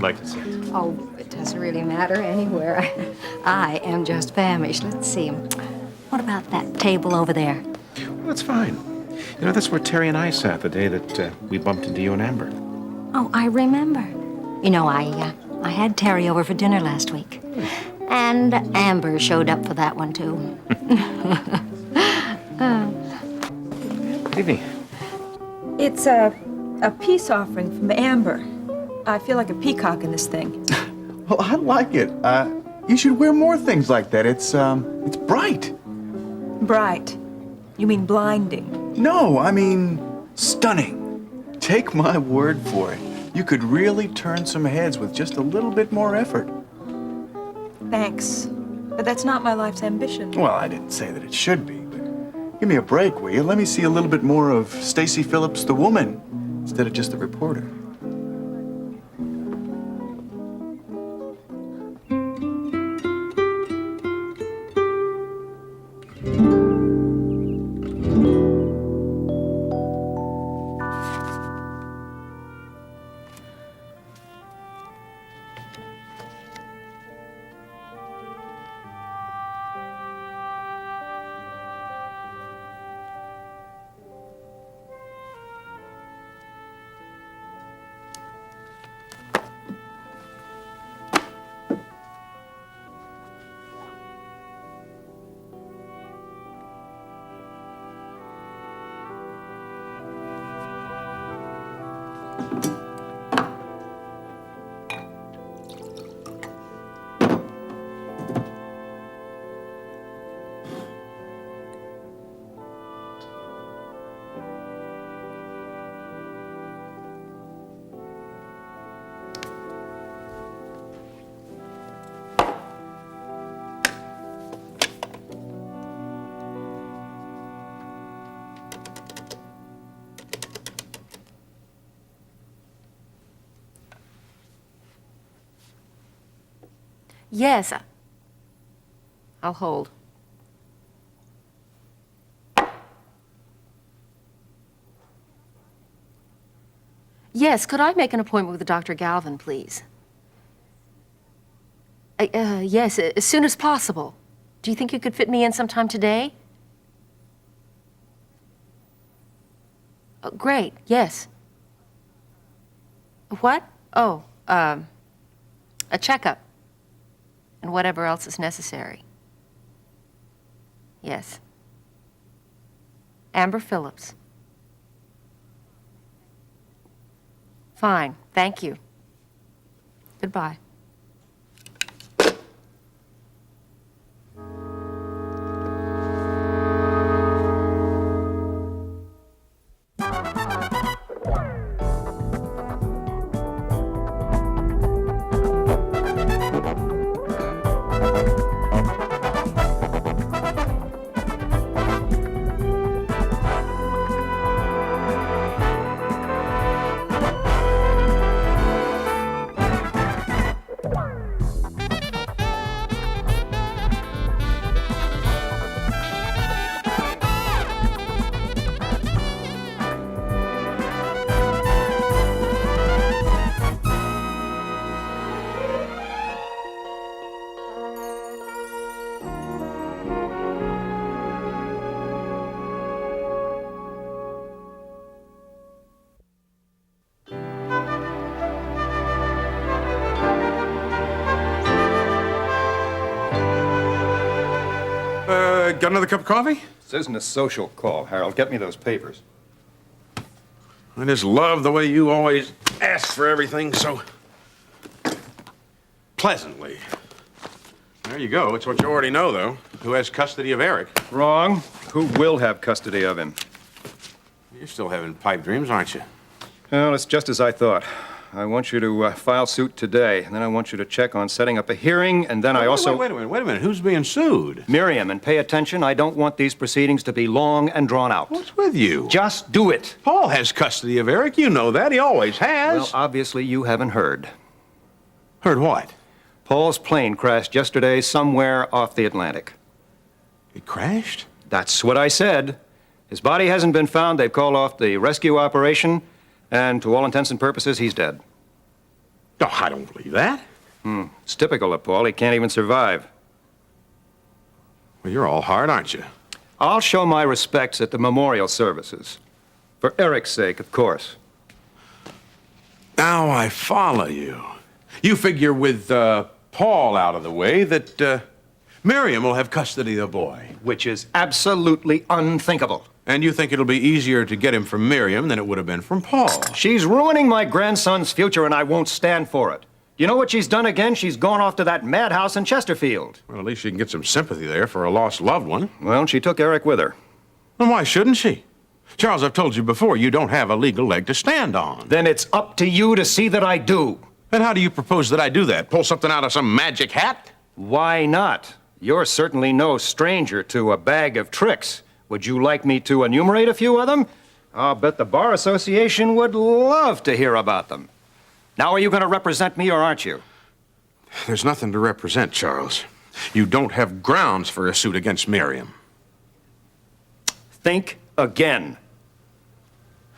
you'd like to sit? Oh, it doesn't really matter anywhere. I am just famished. Let's see. What about that table over there? Well, that's fine. You know, that's where Terry and I sat the day that we bumped into you and Amber. Oh, I remember. You know, I had Terry over for dinner last week. And Amber showed up for that one, too. Good evening. It's a peace offering from Amber. I feel like a peacock in this thing. Well, I like it. You should wear more things like that. It's bright. Bright. You mean blinding? No, I mean stunning. Take my word for it. You could really turn some heads with just a little bit more effort. Thanks. But that's not my life's ambition. Well, I didn't say that it should be, but give me a break, will you? Let me see a little bit more of Stacey Phillips, the woman, instead of just the reporter. Yes. I'll hold. Yes, could I make an appointment with Dr. Galvin, please? Yes, as soon as possible. Do you think you could fit me in sometime today? Oh, great, yes. What? Oh, a checkup. And whatever else is necessary. Yes. Amber Phillips. Fine, thank you. Goodbye. Got another cup of coffee? This isn't a social call, Harold. Get me those papers. I just love the way you always ask for everything so pleasantly. There you go. It's what you already know, though. Who has custody of Eric? Wrong. Who will have custody of him? You're still having pipe dreams, aren't you? Well, it's just as I thought. I want you to file suit today, and then I want you to check on setting up a hearing, and then I also... Wait a minute. Who's being sued? Miriam, and pay attention. I don't want these proceedings to be long and drawn out. What's with you? Just do it. Paul has custody of Eric. You know that. He always has. Well, obviously you haven't heard. Heard what? Paul's plane crashed yesterday somewhere off the Atlantic. It crashed? That's what I said. His body hasn't been found. They've called off the rescue operation, and to all intents and purposes, he's dead. Oh, I don't believe that. It's typical of Paul. He can't even survive. Well, you're all hard, aren't you? I'll show my respects at the memorial services. For Eric's sake, of course. Now I follow you. You figure with Paul out of the way that Miriam will have custody of the boy. Which is absolutely unthinkable. And you think it'll be easier to get him from Miriam than it would have been from Paul. She's ruining my grandson's future, and I won't stand for it. You know what she's done again? She's gone off to that madhouse in Chesterfield. Well, at least she can get some sympathy there for a lost loved one. Well, she took Eric with her. And why shouldn't she? Charles, I've told you before, you don't have a legal leg to stand on. Then it's up to you to see that I do. And how do you propose that I do that? Pull something out of some magic hat? Why not? You're certainly no stranger to a bag of tricks. Would you like me to enumerate a few of them? I'll bet the Bar Association would love to hear about them. Now, are you going to represent me or aren't you? There's nothing to represent, Charles. You don't have grounds for a suit against Miriam. Think again.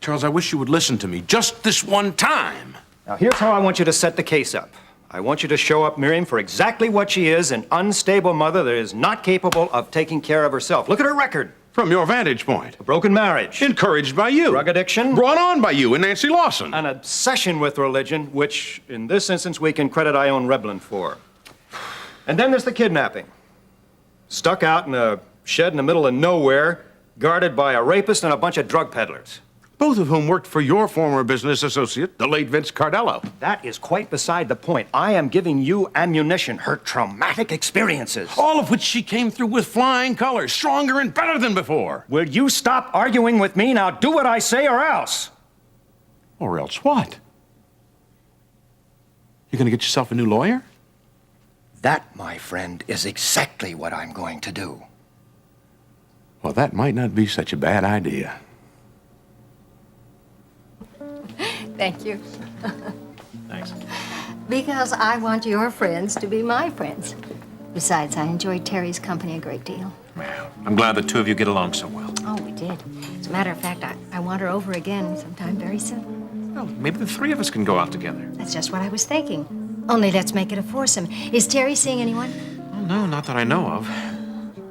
Charles, I wish you would listen to me just this one time. Now, here's how I want you to set the case up. I want you to show up Miriam for exactly what she is, an unstable mother that is not capable of taking care of herself. Look at her record. From your vantage point. A broken marriage. Encouraged by you. Drug addiction. Brought on by you and Nancy Lawson. An obsession with religion, which, in this instance, we can credit Ione Reblin for. And then there's the kidnapping. Stuck out in a shed in the middle of nowhere, guarded by a rapist and a bunch of drug peddlers. Both of whom worked for your former business associate, the late Vince Cardello. That is quite beside the point. I am giving you ammunition, her traumatic experiences. All of which she came through with flying colors, stronger and better than before. Will you stop arguing with me? Now do what I say or else. Or else what? You gonna get yourself a new lawyer? That, my friend, is exactly what I'm going to do. Well, that might not be such a bad idea. Thank you. Thanks. Because I want your friends to be my friends. Besides, I enjoyed Terry's company a great deal. Well, I'm glad the two of you get along so well. Oh, we did. As a matter of fact, I want her over again sometime very soon. Well, maybe the three of us can go out together. That's just what I was thinking. Only let's make it a foursome. Is Terry seeing anyone? Oh, no, not that I know of.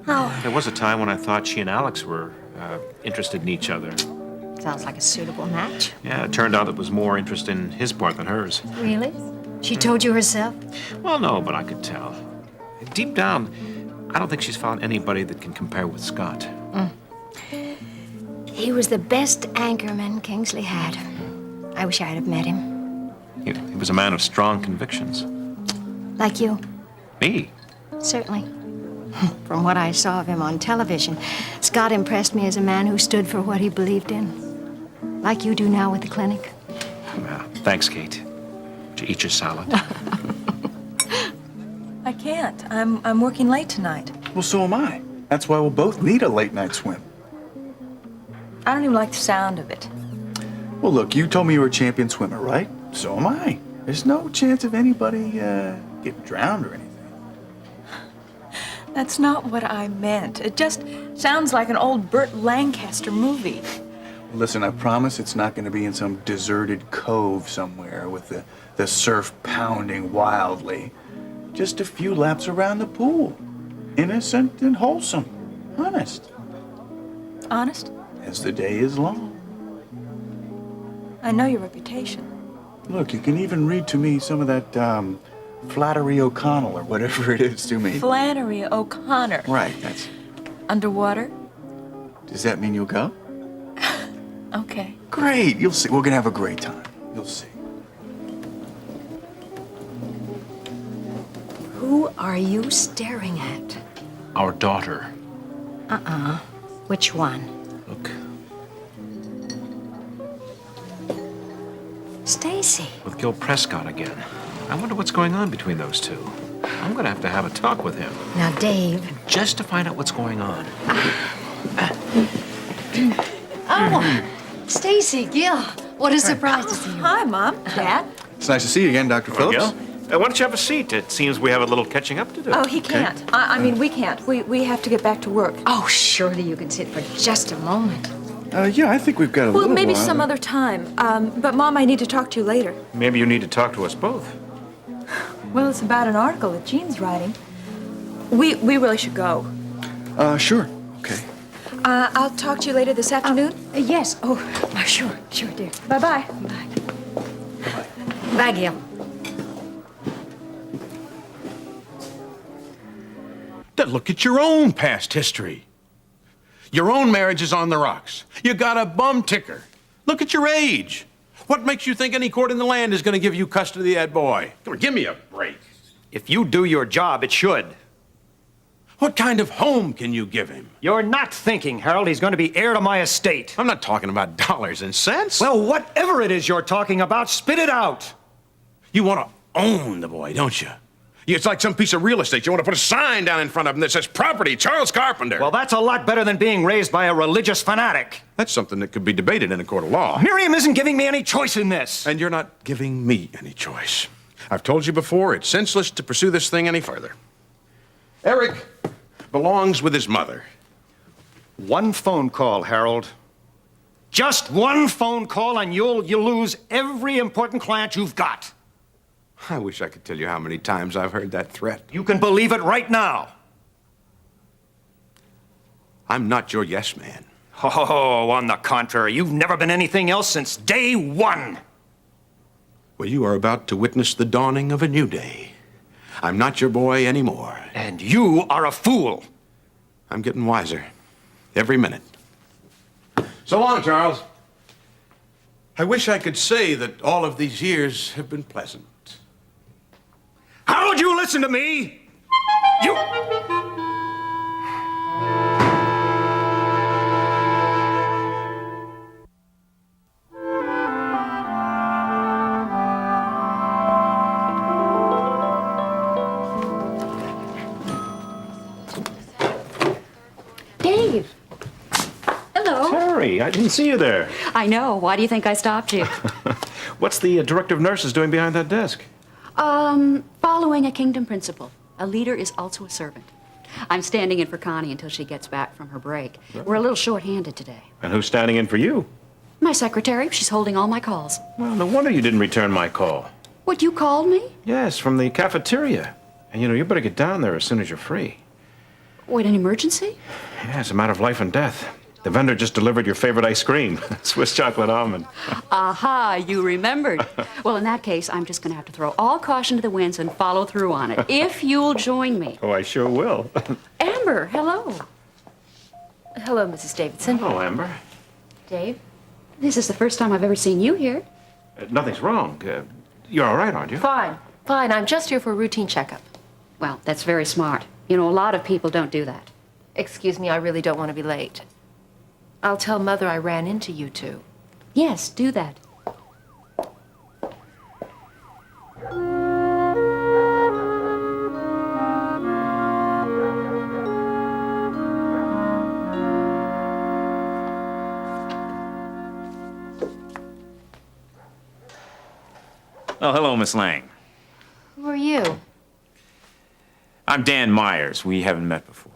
Oh, There was a time when I thought she and Alex were interested in each other. sounds like a suitable match. Yeah, it turned out it was more interest in his part than hers. Really? She told you herself? Well, no, but I could tell. Deep down, I don't think she's found anybody that can compare with Scott. He was the best anchorman Kingsley had. I wish I'd have met him. He was a man of strong convictions. Like you. Me? Certainly. From what I saw of him on television, Scott impressed me as a man who stood for what he believed in. Like you do now with the clinic. Well, thanks, Kate. Did you eat your salad? I can't. I'm working late tonight. Well, so am I. That's why we'll both need a late night swim. I don't even like the sound of it. Well, look, you told me you were a champion swimmer, right? So am I. There's no chance of anybody getting drowned or anything. That's not what I meant. It just sounds like an old Burt Lancaster movie. Listen, I promise it's not going to be in some deserted cove somewhere with the surf pounding wildly. Just a few laps around the pool. Innocent and wholesome. Honest. Honest? As the day is long. I know your reputation. Look, you can even read to me some of that, Flattery O'Connell or whatever it is to me. Flannery O'Connor. Right, that's... Underwater? Does that mean you'll go? Okay. Great, you'll see. We're gonna have a great time. You'll see. Who are you staring at? Our daughter. Which one? Look, Stacy. with Gil Prescott again. I wonder what's going on between those two. I'm gonna have a talk with him, Now, Dave. just to find out what's going on. Oh, Stacy, Gil. What a surprise to see you. Hi, Mom. Dad? It's nice to see you again, Dr. Phillips. Gil, why don't you have a seat? It seems we have a little catching up to do. Oh, he can't. I mean, we can't. We have to get back to work. Oh, surely you can sit for just a moment. Yeah, I think we've got a Well, little maybe while. some other time. But Mom, I need to talk to you later. Maybe you need to talk to us both. Well, it's about an article that Jean's writing. We really should go. Sure. Okay. I'll talk to you later this afternoon. Yes. Oh, sure, dear. Bye-bye. Bye. Bye, Gil. Then look at your own past history. Your own marriage is on the rocks. You got a bum ticker. Look at your age. What makes you think any court in the land is going to give you custody of that boy? Come on, give me a break. If you do your job, it should. What kind of home can you give him? You're not thinking, Harold, he's going to be heir to my estate. I'm not talking about dollars and cents. Well, whatever it is you're talking about, spit it out. You want to own the boy, don't you? It's like some piece of real estate. You want to put a sign down in front of him that says property, Charles Carpenter. Well, that's a lot better than being raised by a religious fanatic. That's something that could be debated in a court of law. Miriam isn't giving me any choice in this. And you're not giving me any choice. I've told you before, it's senseless to pursue this thing any further. Eric belongs with his mother. One phone call, Harold. Just one phone call and you'll lose every important client you've got. I wish I could tell you how many times I've heard that threat. You can believe it right now. I'm not your yes man. Oh, on the contrary, you've never been anything else since day one. Well, you are about to witness the dawning of a new day. I'm not your boy anymore. And you are a fool. I'm getting wiser every minute. So long, Charles. I wish I could say that all of these years have been pleasant. Harold, you listen to me. You... Dave. Hello. Terry, I didn't see you there. I know. Why do you think I stopped you? What's the director of nurses doing behind that desk? Following a kingdom principle. A leader is also a servant. I'm standing in for Connie until she gets back from her break. We're a little short-handed today. And who's standing in for you? My secretary, she's holding all my calls. Well, no wonder you didn't return my call. What, you called me? Yes, from the cafeteria. And you better get down there as soon as you're free. What, an emergency? Yeah, it's a matter of life and death. The vendor just delivered your favorite ice cream, Swiss chocolate almond. Aha, you remembered. Well, in that case, I'm just going to have to throw all caution to the winds and follow through on it, if you'll join me. Oh, I sure will. Amber, hello. Hello, Mrs. Davidson. Hello, Amber. Dave, this is the first time I've ever seen you here. Nothing's wrong. You're all right, aren't you? Fine. I'm just here for a routine checkup. Well, that's very smart. You know, a lot of people don't do that. Excuse me, I really don't want to be late. I'll tell Mother I ran into you two. Yes, do that. Oh, hello, Miss Lang. Who are you? I'm Dan Myers. We haven't met before.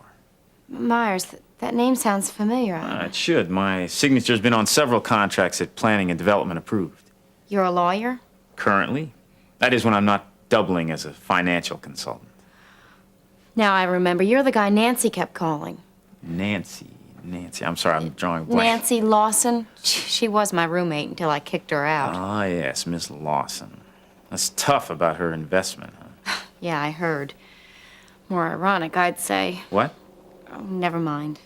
Myers, that name sounds familiar. It should. My signature's been on several contracts that planning and development approved. You're a lawyer? Currently. That is when I'm not doubling as a financial consultant. Now I remember. You're the guy Nancy kept calling. Nancy. I'm sorry, I'm drawing a blank. Nancy Lawson? She was my roommate until I kicked her out. Ah, yes, Miss Lawson. That's tough about her investment, huh? Yeah, I heard. More ironic, I'd say. What? Oh, never mind.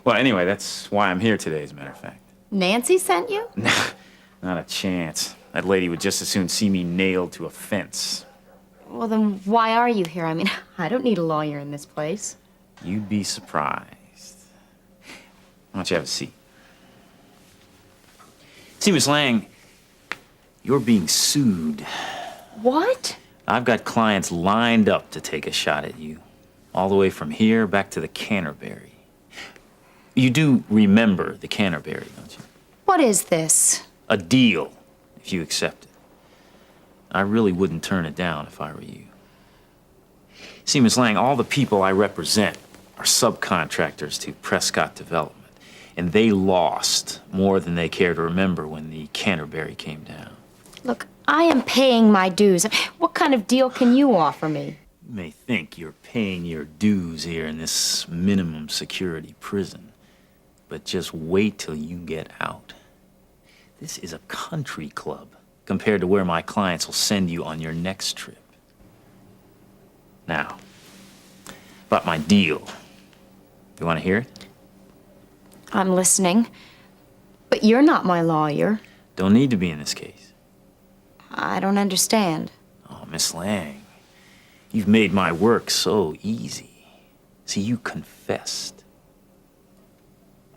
Well, anyway, that's why I'm here today, as a matter of fact. Nancy sent you? Not a chance. That lady would just as soon see me nailed to a fence. Well, then why are you here? I mean, I don't need a lawyer in this place. You'd be surprised. Why don't you have a seat? See, Miss Lang, you're being sued. What? I've got clients lined up to take a shot at you. All the way from here back to the Canterbury. You do remember the Canterbury, don't you? What is this? A deal, if you accept it. I really wouldn't turn it down if I were you. See, Miss Lang, all the people I represent are subcontractors to Prescott Development. And they lost more than they care to remember when the Canterbury came down. Look, I am paying my dues. What kind of deal can you offer me? You may think you're paying your dues here in this minimum security prison, but just wait till you get out. This is a country club compared to where my clients will send you on your next trip. Now, about my deal. You want to hear it? I'm listening. But you're not my lawyer. Don't need to be in this case. I don't understand. Oh, Miss Lang, you've made my work so easy. See, you confessed.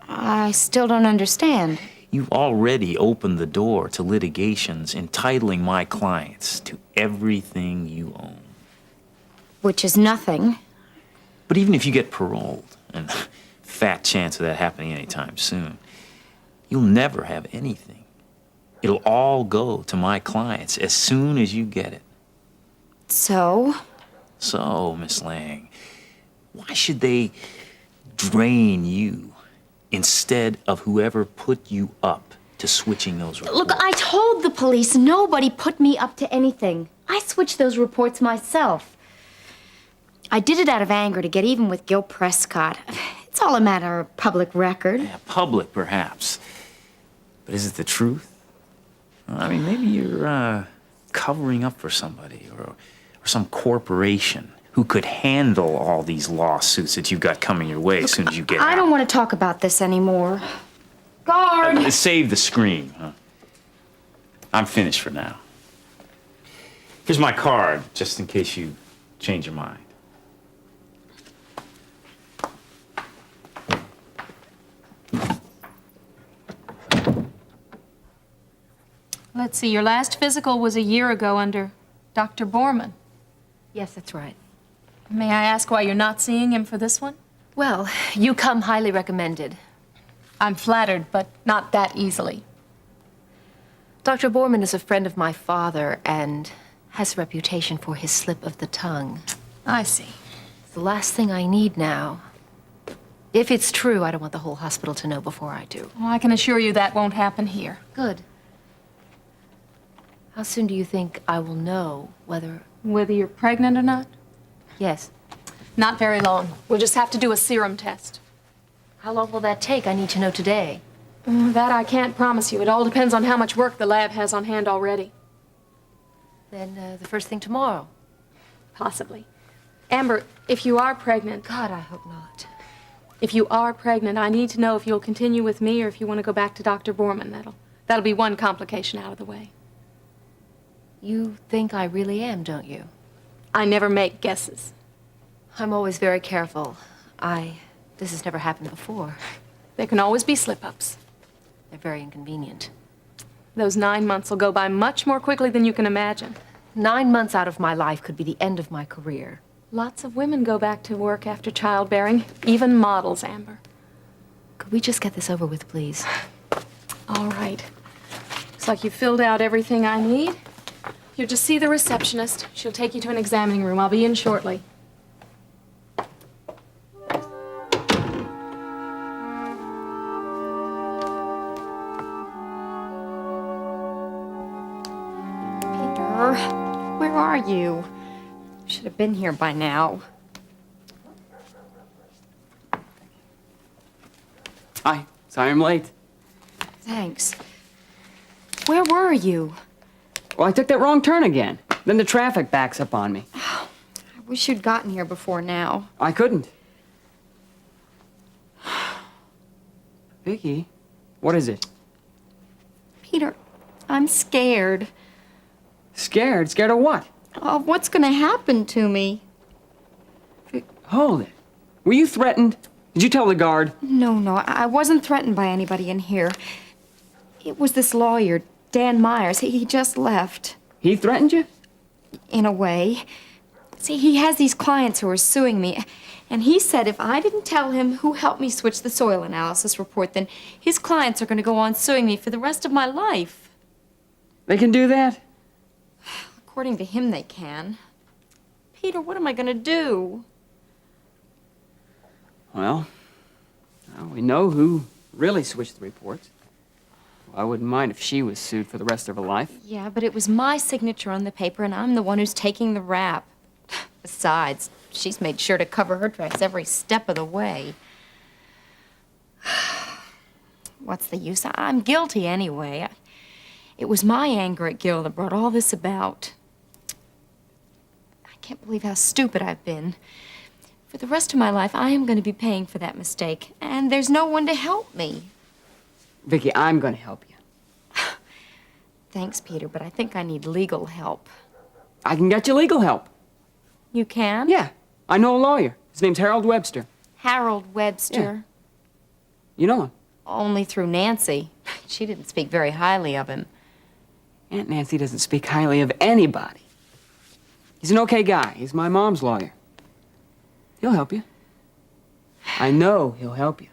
I still don't understand. You've already opened the door to litigations entitling my clients to everything you own. Which is nothing. But even if you get paroled, and fat chance of that happening anytime soon, you'll never have anything. It'll all go to my clients as soon as you get it. So? So, Miss Lang, why should they drain you instead of whoever put you up to switching those reports? Look, I told the police nobody put me up to anything. I switched those reports myself. I did it out of anger to get even with Gil Prescott. It's all a matter of public record. Yeah, public, perhaps. But is it the truth? I mean, maybe you're covering up for somebody or some corporation who could handle all these lawsuits that you've got coming your way as soon as you get out. I don't want to talk about this anymore. Guard! Save the scream, huh? I'm finished for now. Here's my card, just in case you change your mind. Let's see, your last physical was a year ago under Dr. Borman. Yes, that's right. May I ask why you're not seeing him for this one? Well, you come highly recommended. I'm flattered, but not that easily. Dr. Borman is a friend of my father and has a reputation for his slip of the tongue. I see. It's the last thing I need now. If it's true, I don't want the whole hospital to know before I do. Well, I can assure you that won't happen here. Good. How soon do you think I will know whether... Whether you're pregnant or not? Yes. Not very long. We'll just have to do a serum test. How long will that take? I need to know today. That I can't promise you. It all depends on how much work the lab has on hand already. Then the first thing tomorrow. Possibly. Amber, if you are pregnant... God, I hope not. If you are pregnant, I need to know if you'll continue with me or if you want to go back to Dr. Borman. That'll be one complication out of the way. You think I really am, don't you? I never make guesses. I'm always very careful. This has never happened before. There can always be slip-ups. They're very inconvenient. Those 9 months will go by much more quickly than you can imagine. 9 months out of my life could be the end of my career. Lots of women go back to work after childbearing, even models, Amber. Could we just get this over with, please? All right. Looks like you've filled out everything I need. You'll just see the receptionist. She'll take you to an examining room. I'll be in shortly. Peter, where are you? Should have been here by now. Hi, sorry I'm late. Thanks. Where were you? Well, I took that wrong turn again. Then the traffic backs up on me. I wish you'd gotten here before now. I couldn't. Vicky, what is it? Peter, I'm scared. Scared? Scared of what? Of what's gonna happen to me. Hold it. Were you threatened? Did you tell the guard? No, I wasn't threatened by anybody in here. It was this lawyer, Dan Myers. He just left. He threatened you? In a way. See, he has these clients who are suing me, and he said if I didn't tell him who helped me switch the soil analysis report, then his clients are going to go on suing me for the rest of my life. They can do that? According to him, they can. Peter, what am I going to do? Well, we know who really switch the reports. Well, I wouldn't mind if she was sued for the rest of her life. Yeah, but it was my signature on the paper, and I'm the one who's taking the rap. Besides, she's made sure to cover her tracks every step of the way. What's the use? I'm guilty anyway. It was my anger at Gil that brought all this about. I can't believe how stupid I've been. For the rest of my life, I am going to be paying for that mistake, and there's no one to help me. Vicky, I'm going to help you. Thanks, Peter, but I think I need legal help. I can get you legal help. You can? Yeah, I know a lawyer. His name's Harold Webster. Harold Webster. You know him. Only through Nancy. She didn't speak very highly of him. Aunt Nancy doesn't speak highly of anybody. He's an okay guy. He's my mom's lawyer. He'll help you. I know he'll help you.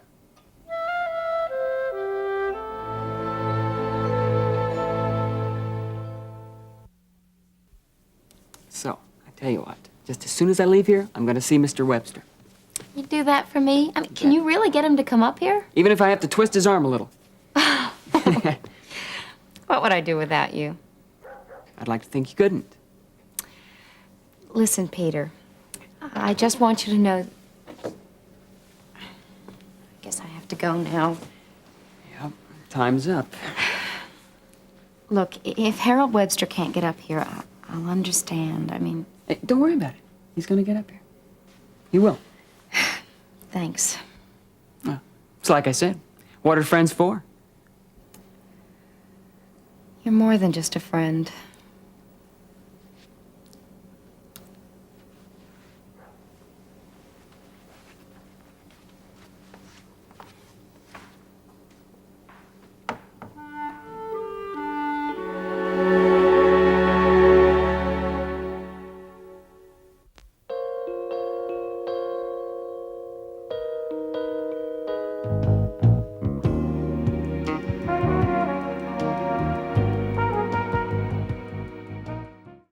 So, I tell you what. Just as soon as I leave here, I'm going to see Mr. Webster. You do that for me? I mean, can you really get him to come up here? Even if I have to twist his arm a little. What would I do without you? I'd like to think you couldn't. Listen, Peter, I just want you to know... I guess I have to go now. Yep, time's up. Look, if Harold Webster can't get up here, I'll understand. I mean... Hey, don't worry about it. He's going to get up here. He will. Thanks. Well, it's like I said. What are friends for? You're more than just a friend.